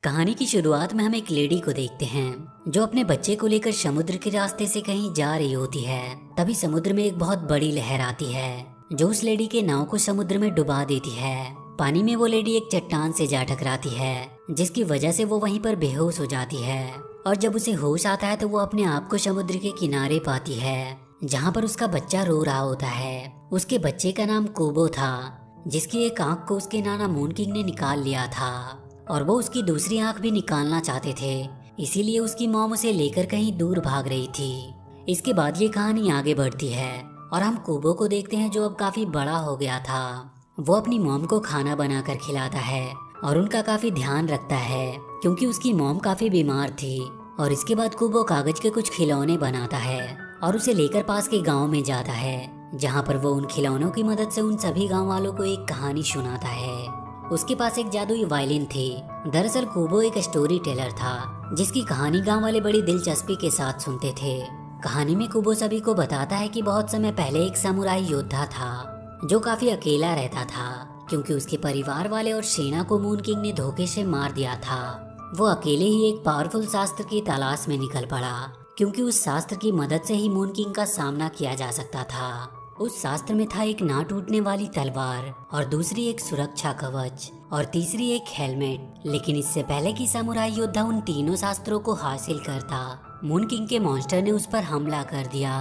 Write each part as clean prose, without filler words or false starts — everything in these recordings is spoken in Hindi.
कहानी की शुरुआत में हम एक लेडी को देखते हैं जो अपने बच्चे को लेकर समुद्र के रास्ते से कहीं जा रही होती है। तभी समुद्र में एक बहुत बड़ी लहर आती है जो उस लेडी के नाव को समुद्र में डुबा देती है। पानी में वो लेडी एक चट्टान से जा टकराती है जिसकी वजह से वो वहीं पर बेहोश हो जाती है। और जब उसे होश आता है तो वो अपने आप को समुद्र के किनारे पाती है जहाँ पर उसका बच्चा रो रहा होता है। उसके बच्चे का नाम कोबो था जिसकी एक आंख को उसके नाना मून किंग ने निकाल लिया था और वो उसकी दूसरी आंख भी निकालना चाहते थे। इसीलिए उसकी मॉम उसे लेकर कहीं दूर भाग रही थी। इसके बाद ये कहानी आगे बढ़ती है और हम कोबो को देखते हैं जो अब काफी बड़ा हो गया था। वो अपनी मॉम को खाना बनाकर खिलाता है और उनका काफी ध्यान रखता है क्योंकि उसकी मॉम काफी बीमार थी। और इसके बाद कोबो कागज के कुछ खिलौने बनाता है और उसे लेकर पास के गाँव में जाता है जहाँ पर वो उन खिलौनों की मदद से उन सभी गाँव वालों को एक कहानी सुनाता है। उसके पास एक जादुई वायलिन थी। दरअसल कोबो एक स्टोरी टेलर था जिसकी कहानी गांव वाले बड़ी दिलचस्पी के साथ सुनते थे। कहानी में कोबो सभी को बताता है कि बहुत समय पहले एक समुराई योद्धा था जो काफी अकेला रहता था क्योंकि उसके परिवार वाले और सेना को मून किंग ने धोखे से मार दिया था। वो अकेले ही एक पावरफुल शास्त्र की तलाश में निकल पड़ा क्योंकि उस शास्त्र की मदद से ही मून किंग का सामना किया जा सकता था। उस शास्त्र में था एक ना टूटने वाली तलवार और दूसरी एक सुरक्षा कवच और तीसरी एक हेलमेट। लेकिन इससे पहले कि समुराई योद्धा उन तीनों शास्त्रों को हासिल करता, मून किंग के मॉन्स्टर ने उस पर हमला कर दिया।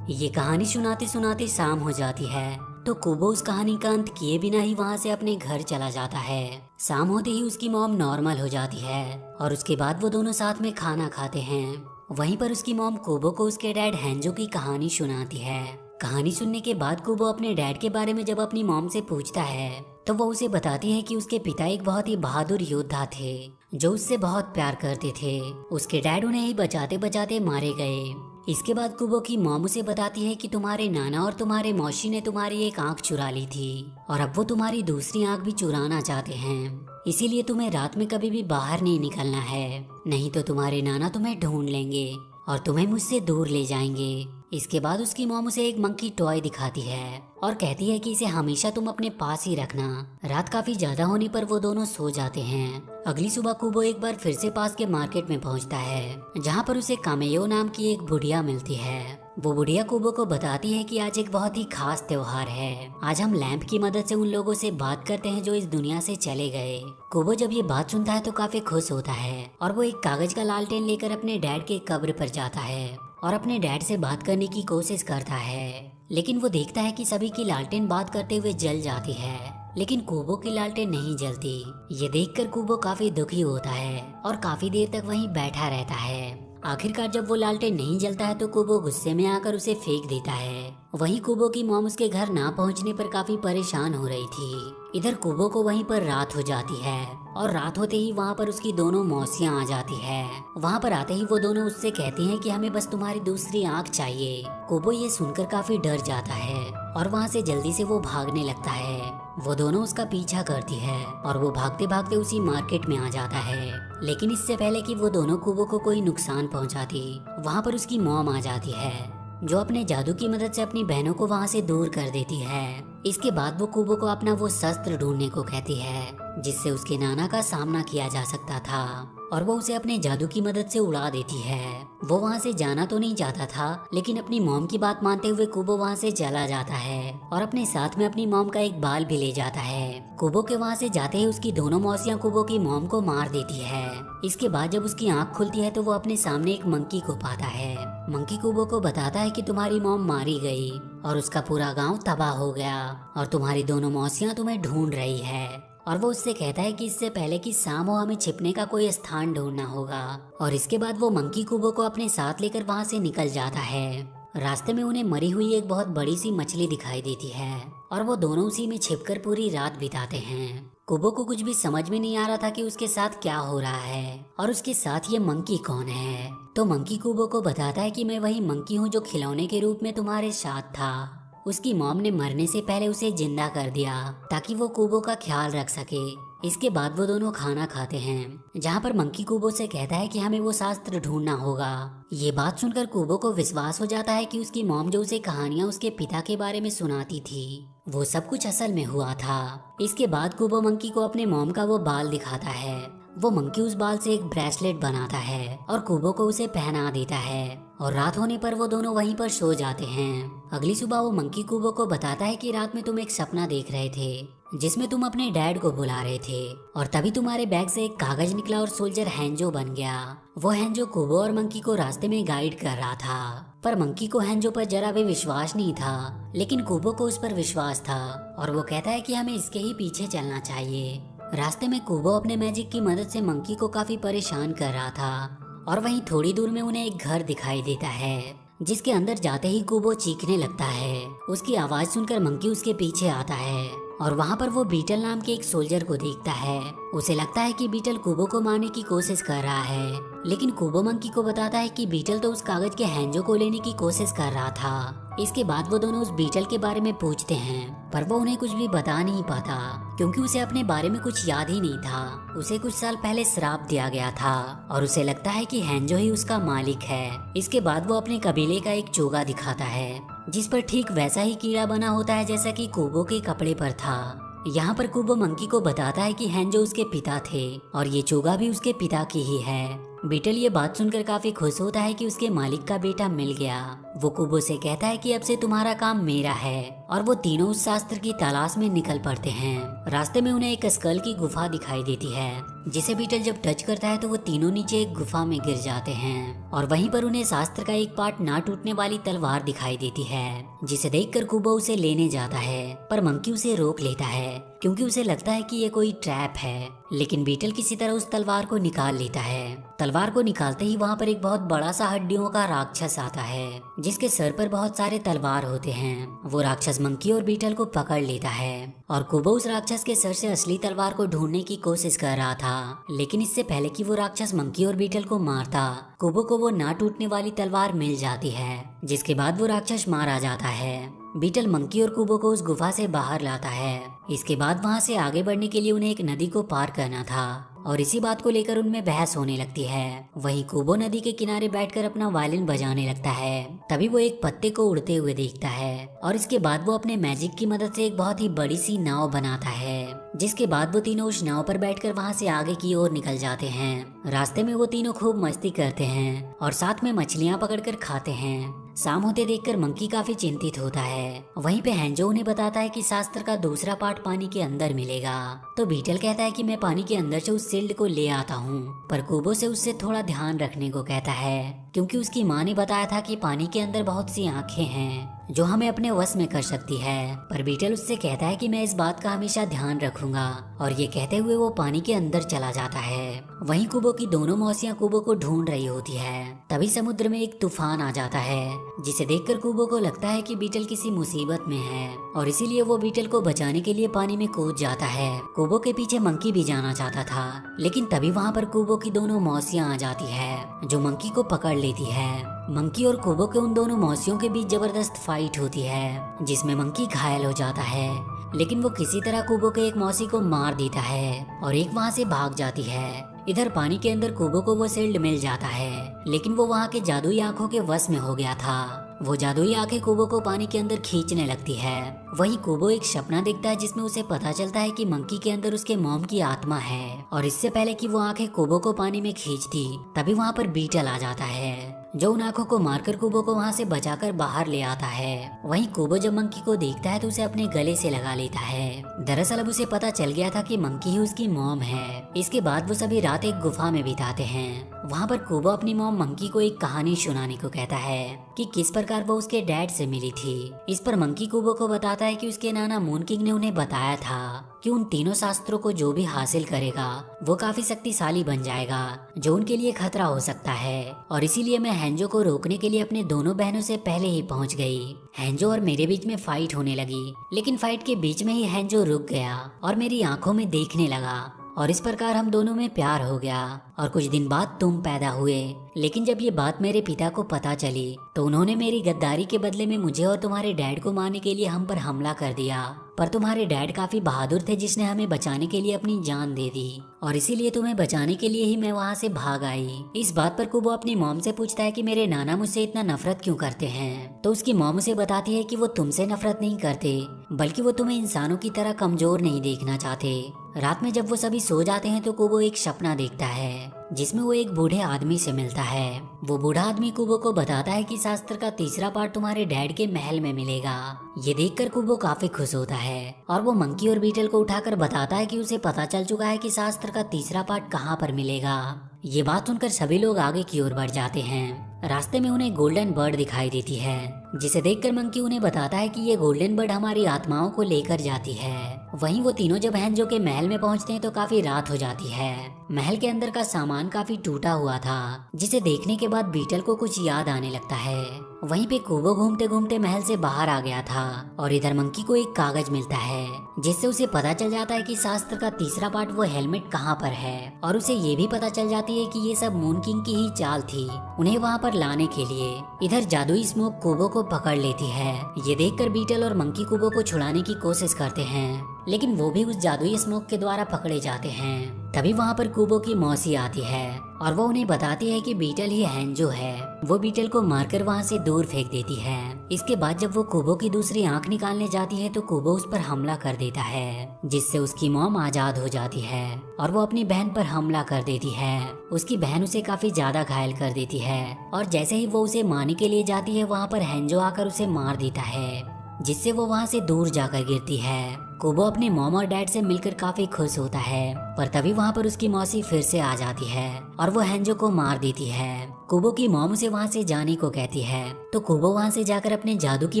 ये कहानी सुनाते सुनाते शाम हो जाती है तो कोबो उस कहानी का अंत किए बिना ही वहाँ से अपने घर चला जाता है। शाम होते ही उसकी मॉम नॉर्मल हो जाती है और उसके बाद वो दोनों साथ में खाना खाते हैं। वहीं पर उसकी मॉम कोबो को उसके डैड हेंजो की कहानी सुनाती है। कहानी सुनने के बाद कोबो अपने डैड के बारे में जब अपनी मॉम से पूछता है तो वो उसे बताती है कि उसके पिता एक बहुत ही बहादुर योद्धा थे जो उससे बहुत प्यार करते थे। उसके डैड उन्हें ही बचाते बचाते मारे गए। इसके बाद कोबो की मॉम उसे बताती है कि तुम्हारे नाना और तुम्हारे मौसी ने तुम्हारी एक आंख चुरा ली थी और अब वो तुम्हारी दूसरी आंख भी चुराना चाहते हैं। इसीलिए तुम्हें रात में कभी भी बाहर नहीं निकलना है, नहीं तो तुम्हारे नाना तुम्हें ढूंढ लेंगे और तुम्हें मुझसे दूर ले जाएंगे। इसके बाद उसकी मॉम उसे एक मंकी टॉय दिखाती है और कहती है कि इसे हमेशा तुम अपने पास ही रखना। रात काफी ज्यादा होने पर वो दोनों सो जाते हैं। अगली सुबह कोबो एक बार फिर से पास के मार्केट में पहुंचता है जहां पर उसे कामेयो नाम की एक बुढ़िया मिलती है। वो बुढ़िया कोबो को बताती है कि आज एक बहुत ही खास त्योहार है। आज हम लैंप की मदद से उन लोगों से बात करते हैं जो इस दुनिया से चले गए। कोबो जब ये बात सुनता है तो काफी खुश होता है और वो एक कागज का लालटेन लेकर अपने डैड के कब्र पर जाता है और अपने डैड से बात करने की कोशिश करता है। लेकिन वो देखता है कि सभी की लालटेन बात करते हुए जल जाती है लेकिन कोबो की लालटेन नहीं जलती। ये देखकर कोबो काफी दुखी होता है और काफी देर तक वहीं बैठा रहता है। आखिरकार जब वो लालटेन नहीं जलता है तो कोबो गुस्से में आकर उसे फेंक देता है। वहीं कोबो की मॉम उसके घर ना पहुंचने पर काफी परेशान हो रही थी। इधर कोबो को वहीं पर रात हो जाती है और रात होते ही वहाँ पर उसकी दोनों मौसियाँ आ जाती है। वहाँ पर आते ही वो दोनों उससे कहती हैं कि हमें बस तुम्हारी दूसरी आंख चाहिए। कोबो ये सुनकर काफी डर जाता है और वहाँ से जल्दी से वो भागने लगता है। वो दोनों उसका पीछा करती है और वो भागते भागते उसी मार्केट में आ जाता है। लेकिन इससे पहले कि वो दोनों कोबो को कोई नुकसान पहुंचाती, वहाँ पर उसकी मॉम आ जाती है जो अपने जादू की मदद से अपनी बहनों को वहाँ से दूर कर देती है। इसके बाद वो कोबो को अपना वो शस्त्र ढूंढने को कहती है जिससे उसके नाना का सामना किया जा सकता था और वो उसे अपने जादू की मदद से उड़ा देती है। वो वहाँ से जाना तो नहीं चाहता था लेकिन अपनी मॉम की बात मानते हुए कोबो वहाँ से चला जाता है और अपने साथ में अपनी मॉम का एक बाल भी ले जाता है। कोबो के वहाँ से जाते ही उसकी दोनों मौसियाँ कोबो की मॉम को मार देती है। इसके बाद जब उसकी आंख खुलती है तो वो अपने सामने एक मंकी को पाता है। मंकी कोबो को बताता है कि तुम्हारी मॉम मारी गई और उसका पूरा गाँव तबाह हो गया और तुम्हारी दोनों मौसियाँ तुम्हें ढूंढ रही है। और वो उससे कहता है कि इससे पहले कि शाम हो हमें छिपने का कोई स्थान ढूंढना होगा। और इसके बाद वो मंकी कुबो को अपने साथ लेकर वहाँ से निकल जाता है। रास्ते में उन्हें मरी हुई एक बहुत बड़ी सी मछली दिखाई देती है और वो दोनों उसी में छिपकर पूरी रात बिताते हैं। कुबो को कुछ भी समझ में नहीं आ रहा था कि उसके साथ क्या हो रहा है और उसके साथ ये मंकी कौन है। तो मंकी कुबो को बताता है कि मैं वही मंकी हूँ जो खिलौने के रूप में तुम्हारे साथ था। उसकी मॉम ने मरने से पहले उसे जिंदा कर दिया ताकि वो कुबो का ख्याल रख सके। इसके बाद वो दोनों खाना खाते हैं जहाँ पर मंकी कुबो से कहता है कि हमें वो शास्त्र ढूंढना होगा। ये बात सुनकर कुबो को विश्वास हो जाता है कि उसकी मॉम जो उसे कहानियाँ उसके पिता के बारे में सुनाती थी वो सब कुछ असल में हुआ था। इसके बाद कुबो मंकी को अपने मॉम का वो बाल दिखाता है वो मंकी उस बाल से एक ब्रेसलेट बनाता है और कुबो को उसे पहना देता है और रात होने पर वो दोनों वहीं पर सो जाते हैं। अगली सुबह वो मंकी कुबो को बताता है कि रात में तुम एक सपना देख रहे थे जिसमें तुम अपने डैड को बुला रहे थे और तभी तुम्हारे बैग से एक कागज निकला और सोल्जर हैंजो बन गया। वो हैंजो कुबो और मंकी को रास्ते में गाइड कर रहा था, पर मंकी को हैंजो पर जरा भी विश्वास नहीं था, लेकिन कुबो को उस पर विश्वास था और वो कहता है कि हमें इसके ही पीछे चलना चाहिए। रास्ते में कुबो अपने मैजिक की मदद से मंकी को काफी परेशान कर रहा था और वहीं थोड़ी दूर में उन्हें एक घर दिखाई देता है जिसके अंदर जाते ही कुबो चीखने लगता है। उसकी आवाज सुनकर मंकी उसके पीछे आता है और वहाँ पर वो बीटल नाम के एक सोल्जर को देखता है। उसे लगता है कि बीटल कुबो को मारने की कोशिश कर रहा है, लेकिन कुबो मंकी को बताता है कि बीटल तो उस कागज के हैंजो को लेने की कोशिश कर रहा था। इसके बाद वो दोनों उस बीटल के बारे में पूछते हैं, पर वो उन्हें कुछ भी बता नहीं पाता क्योंकि उसे अपने बारे में कुछ याद ही नहीं था। उसे कुछ साल पहले श्राप दिया गया था और उसे लगता है कि हैंजो ही उसका मालिक है। इसके बाद वो अपने कबीले का एक चोगा दिखाता है जिस पर ठीक वैसा ही कीड़ा बना होता है जैसा कि कुबो के कपड़े पर था। यहाँ पर कुबो मंकी को बताता है कि हैंजो उसके पिता थे और ये चोगा भी उसके पिता की ही है। बीटल ये बात सुनकर काफी खुश होता है कि उसके मालिक का बेटा मिल गया। वो कुबो से कहता है कि अब से तुम्हारा काम मेरा है और वो तीनों उस शास्त्र की तलाश में निकल पड़ते हैं। रास्ते में उन्हें एक स्कल की गुफा दिखाई देती है जिसे बीटल जब टच करता है तो वो तीनों नीचे एक गुफा में गिर जाते हैं और वहीं पर उन्हें शास्त्र का एक पार्ट ना टूटने वाली तलवार दिखाई देती है जिसे देखकर कुबो उसे लेने जाता है, पर मंकी उसे रोक लेता है क्योंकि उसे लगता है कि ये कोई ट्रैप है। लेकिन बीटल किसी तरह उस तलवार को निकाल लेता है। तलवार को निकालते ही वहाँ पर एक बहुत बड़ा सा हड्डियों का राक्षस आता है जिसके सर पर बहुत सारे तलवार होते हैं। वो राक्षस मंकी और बीटल को पकड़ लेता है और कुबो उस राक्षस के सर से असली तलवार को ढूंढने की कोशिश कर रहा था, लेकिन इससे पहले कि वो राक्षस मंकी और बीटल को मारता, कुबो को वो ना टूटने वाली तलवार मिल जाती है, जिसके बाद वो राक्षस मारा जाता है। बीटल मंकी और कुबो को उस गुफा से बाहर लाता है। इसके बाद वहाँ से आगे बढ़ने के लिए उन्हें एक नदी को पार करना था और इसी बात को लेकर उनमें बहस होने लगती है। वहीं कुबो नदी के किनारे बैठकर अपना वायलिन बजाने लगता है। तभी वो एक पत्ते को उड़ते हुए देखता है और इसके बाद वो अपने मैजिक की मदद से एक बहुत ही बड़ी सी नाव बनाता है, जिसके बाद वो तीनों उस नाव पर बैठकर वहाँ से आगे की ओर निकल जाते हैं। रास्ते में वो तीनों खूब मस्ती करते हैं और साथ में मछलियाँ पकड़कर खाते हैं। शाम होते देखकर मंकी काफी चिंतित होता है। वहीं पे हैंजो उन्हें बताता है कि शास्त्र का दूसरा पार्ट पानी के अंदर मिलेगा, तो बीटल कहता है कि मैं पानी के अंदर से उस शील्ड को ले आता हूँ, पर कुबो से उससे थोड़ा ध्यान रखने को कहता है क्योंकि उसकी माँ ने बताया था कि पानी के अंदर बहुत सी आंखें हैं जो हमें अपने वश में कर सकती है। पर बीटल उससे कहता है कि मैं इस बात का हमेशा ध्यान रखूंगा और ये कहते हुए वो पानी के अंदर चला जाता है। वहीं कुबो की दोनों मौसियां कुबो को ढूंढ रही होती है। तभी समुद्र में एक तूफान आ जाता है जिसे देखकर कुबो को लगता है कि बीटल किसी मुसीबत में है और इसीलिए वो बीटल को बचाने के लिए पानी में कूद जाता है। कुबो के पीछे मंकी भी जाना चाहता था, लेकिन तभी वहाँ पर कुबो की दोनों मौसियां आ जाती है जो मंकी को पकड़ लेती है। मंकी और कुबो के उन दोनों मौसियों के बीच जबरदस्त फाइट होती है जिसमें मंकी घायल हो जाता है, लेकिन वो किसी तरह कुबो के एक मौसी को मार देता है और एक वहाँ से भाग जाती है। इधर पानी के अंदर कुबो को वो शील्ड मिल जाता है, लेकिन वो वहाँ के जादुई आंखों के वश में हो गया था। वो जादुई आंखें कुबो को पानी के अंदर खींचने लगती है। वहीं कुबो एक सपना देखता है जिसमें उसे पता चलता है कि मंकी के अंदर उसके मॉम की आत्मा है और इससे पहले कि वो आंखें कुबो को पानी में खींचती, तभी वहाँ पर बीटल आ जाता है जो उन आंखों को मारकर कुबो को वहाँ से बचाकर बाहर ले आता है। वहीं कुबो जब मंकी को देखता है तो उसे अपने गले से लगा लेता है। दरअसल अब उसे पता चल गया था कि मंकी ही उसकी मॉम है। इसके बाद वो सभी रात एक गुफा में बिताते हैं। वहाँ पर कुबो अपनी मॉम मंकी को एक कहानी सुनाने को कहता है कि किस प्रकार वो उसके डैड से मिली थी। इस पर मंकी कुबो को बताता है कि उसके नाना मून किंग ने उन्हें बताया था कि उन तीनों शास्त्रों को जो भी हासिल करेगा वो काफी शक्तिशाली बन जाएगा जो उनके लिए खतरा हो सकता है, और इसीलिए मैं हैंजो को रोकने के लिए अपने दोनों बहनों से पहले ही पहुंच गई। हैंजो और मेरे बीच में फाइट होने लगी, लेकिन फाइट के बीच में ही हैंजो रुक गया और मेरी आंखों में देखने लगा और इस प्रकार हम दोनों में प्यार हो गया और कुछ दिन बाद तुम पैदा हुए। लेकिन जब ये बात मेरे पिता को पता चली तो उन्होंने मेरी गद्दारी के बदले में मुझे और तुम्हारे डैड को मारने के लिए हम पर हमला कर दिया। पर तुम्हारे डैड काफी बहादुर थे, जिसने हमें बचाने के लिए अपनी जान दे दी और इसीलिए तुम्हें बचाने के लिए ही मैं वहाँ से भाग आई। इस बात पर कुबो अपनी मॉम से पूछता है कि मेरे नाना मुझसे इतना नफरत क्यों करते हैं। तो उसकी मॉम उसे बताती है कि वो तुमसे नफरत नहीं करते, बल्कि वो तुम्हें इंसानों की तरह कमजोर नहीं देखना चाहते। रात में जब वो सभी सो जाते हैं तो कुबो एक सपना देखता है जिसमें वो एक बूढ़े आदमी से मिलता है। वो बूढ़ा आदमी कुबो को बताता है कि शास्त्र का तीसरा पार्ट तुम्हारे डैड के महल में मिलेगा। ये देखकर कुबो काफी खुश होता है और वो मंकी और बीटल को उठाकर बताता है कि उसे पता चल चुका है कि शास्त्र का तीसरा पार्ट कहाँ पर मिलेगा। ये बात सुनकर सभी लोग आगे की ओर बढ़ जाते हैं। रास्ते में उन्हें गोल्डन बर्ड दिखाई देती है, जिसे देखकर मंकी उन्हें बताता है कि ये गोल्डन बर्ड हमारी आत्माओं को लेकर जाती है। वहीं वो तीनों जब हैंजो के महल में पहुंचते हैं तो काफी रात हो जाती है। महल के अंदर का सामान काफी टूटा हुआ था, जिसे देखने के बाद बीटल को कुछ याद आने लगता है। वहीं पे कुबो घूमते घूमते महल से बाहर आ गया था और इधर मंकी को एक कागज मिलता है, जिससे उसे पता चल जाता है कि शास्त्र का तीसरा पार्ट वो हेलमेट कहाँ पर है। और उसे ये भी पता चल जाती है कि ये सब मून किंग की ही चाल थी उन्हें वहाँ पर लाने के लिए। इधर जादुई स्मोक कुबो को पकड़ लेती है। ये देखकर बीटल और मंकी कुबो को छुड़ाने की कोशिश करते हैं, लेकिन वो भी उस जादुई स्मोक के द्वारा पकड़े जाते हैं। तभी वहाँ पर कुबो की मौसी आती है और वो उन्हें बताती है कि बीटल ही हैंजो है। वो बीटल को मारकर वहाँ से दूर फेंक देती है। इसके बाद जब वो कुबो की दूसरी आंख निकालने जाती है तो कुबो उस पर हमला कर देता है, जिससे उसकी मॉम आजाद हो जाती है और वो अपनी बहन पर हमला कर देती है। उसकी बहन उसे काफी ज्यादा घायल कर देती है और जैसे ही वो उसे मारने के लिए जाती है वहाँ पर हैंजो आकर उसे मार देता है, जिससे वो वहाँ से दूर जाकर गिरती है। कुबो अपने मॉम और डैड से मिलकर काफी खुश होता है, पर तभी वहाँ पर उसकी मौसी फिर से आ जाती है और वो हैंजो को मार देती है। कुबो की मॉम उसे वहाँ से जाने को कहती है तो कुबो वहाँ से जाकर अपने जादू की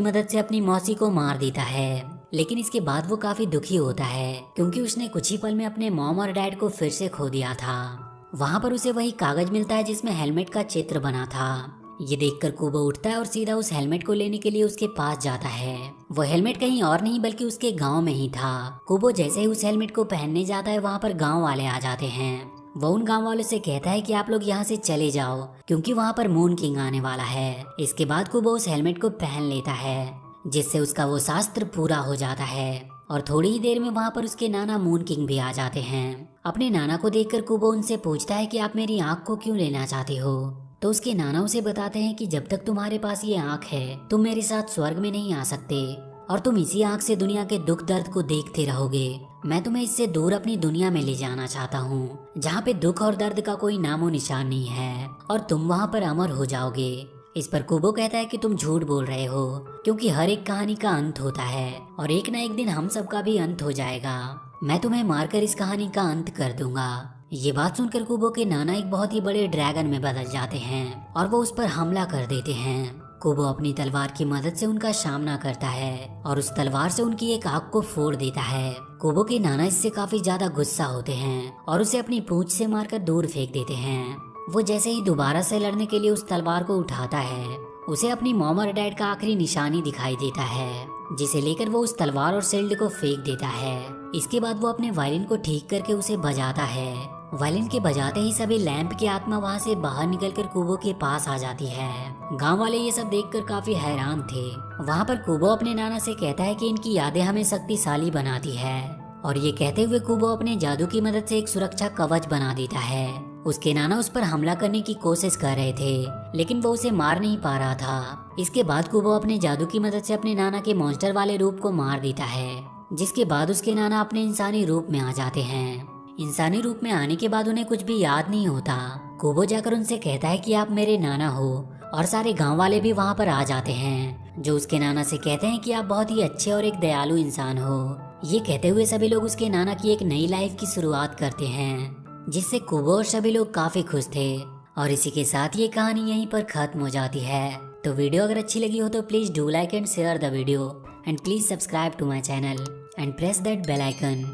मदद से अपनी मौसी को मार देता है। लेकिन इसके बाद वो काफी दुखी होता है क्योंकि उसने कुछ ही पल में अपने मॉम और डैड को फिर से खो दिया था। वहाँ पर उसे वही कागज मिलता है जिसमें हेलमेट का चित्र बना था। ये देखकर कुबो उठता है और सीधा उस हेलमेट को लेने के लिए उसके पास जाता है। वो हेलमेट कहीं और नहीं बल्कि उसके गांव में ही था। कुबो जैसे ही उस हेलमेट को पहनने जाता है वहाँ पर गांव वाले आ जाते हैं। वो उन गांव वालों से कहता है कि आप लोग यहाँ से चले जाओ क्योंकि वहाँ पर मून किंग आने वाला है। इसके बाद कुबो उस हेलमेट को पहन लेता है, जिससे उसका वो शास्त्र पूरा हो जाता है और थोड़ी ही देर में वहाँ पर उसके नाना मून किंग भी आ जाते हैं। अपने नाना को देखकर कुबो उनसे पूछता है कि आप मेरी आँख को क्यों लेना चाहते हो। तो उसके नाना उसे बताते हैं कि जब तक तुम्हारे पास ये आँख है तुम मेरे साथ स्वर्ग में नहीं आ सकते और तुम इसी आँख से दुनिया के दुख दर्द को देखते रहोगे। मैं तुम्हें इससे दूर अपनी दुनिया में ले जाना चाहता हूँ, जहाँ पे दुख और दर्द का कोई नामो निशान नहीं है और तुम वहाँ पर अमर हो जाओगे। इस पर कुबो कहता है कि तुम झूठ बोल रहे हो क्योंकि हर एक कहानी का अंत होता है और एक ना एक दिन हम सबका भी अंत हो जाएगा। मैं तुम्हें मारकर इस कहानी का अंत कर दूंगा। ये बात सुनकर कुबो के नाना एक बहुत ही बड़े ड्रैगन में बदल जाते हैं और वो उस पर हमला कर देते हैं। कुबो अपनी तलवार की मदद से उनका सामना करता है और उस तलवार से उनकी एक आंख को फोड़ देता है। कुबो के नाना इससे काफी ज्यादा गुस्सा होते हैं और उसे अपनी पूंछ से मारकर दूर फेंक देते हैं। वो जैसे ही दोबारा से लड़ने के लिए उस तलवार को उठाता है, उसे अपनी मॉम और डैड का आखिरी निशानी दिखाई देता है, जिसे लेकर वो उस तलवार और शील्ड को फेंक देता है। इसके बाद वो अपने वायलिन को ठीक करके उसे बजाता है। वायलिन के बजाते ही सभी लैंप की आत्मा वहाँ से बाहर निकलकर कुबो के पास आ जाती है। गांव वाले ये सब देखकर काफी हैरान थे। वहाँ पर कुबो अपने नाना से कहता है कि इनकी यादें हमें शक्तिशाली बनाती है और ये कहते हुए कुबो अपने जादू की मदद से एक सुरक्षा कवच बना देता है। उसके नाना उस पर हमला करने की कोशिश कर रहे थे लेकिन वो उसे मार नहीं पा रहा था। इसके बाद कुबो अपने जादू की मदद से अपने नाना के मॉन्स्टर वाले रूप को मार देता है, जिसके बाद उसके नाना अपने इंसानी रूप में आ जाते हैं। इंसानी रूप में आने के बाद उन्हें कुछ भी याद नहीं होता। कुबो जाकर उनसे कहता है कि आप मेरे नाना हो और सारे गांव वाले भी वहाँ पर आ जाते हैं, जो उसके नाना से कहते हैं कि आप बहुत ही अच्छे और एक दयालु इंसान हो। ये कहते हुए सभी लोग उसके नाना की एक नई लाइफ की शुरुआत करते हैं, जिससे कुबो और सभी लोग काफी खुश थे। और इसी के साथ ये कहानी यहीं पर खत्म हो जाती है। तो वीडियो अगर अच्छी लगी हो तो please do like and share the video and please subscribe to my channel and press that bell icon.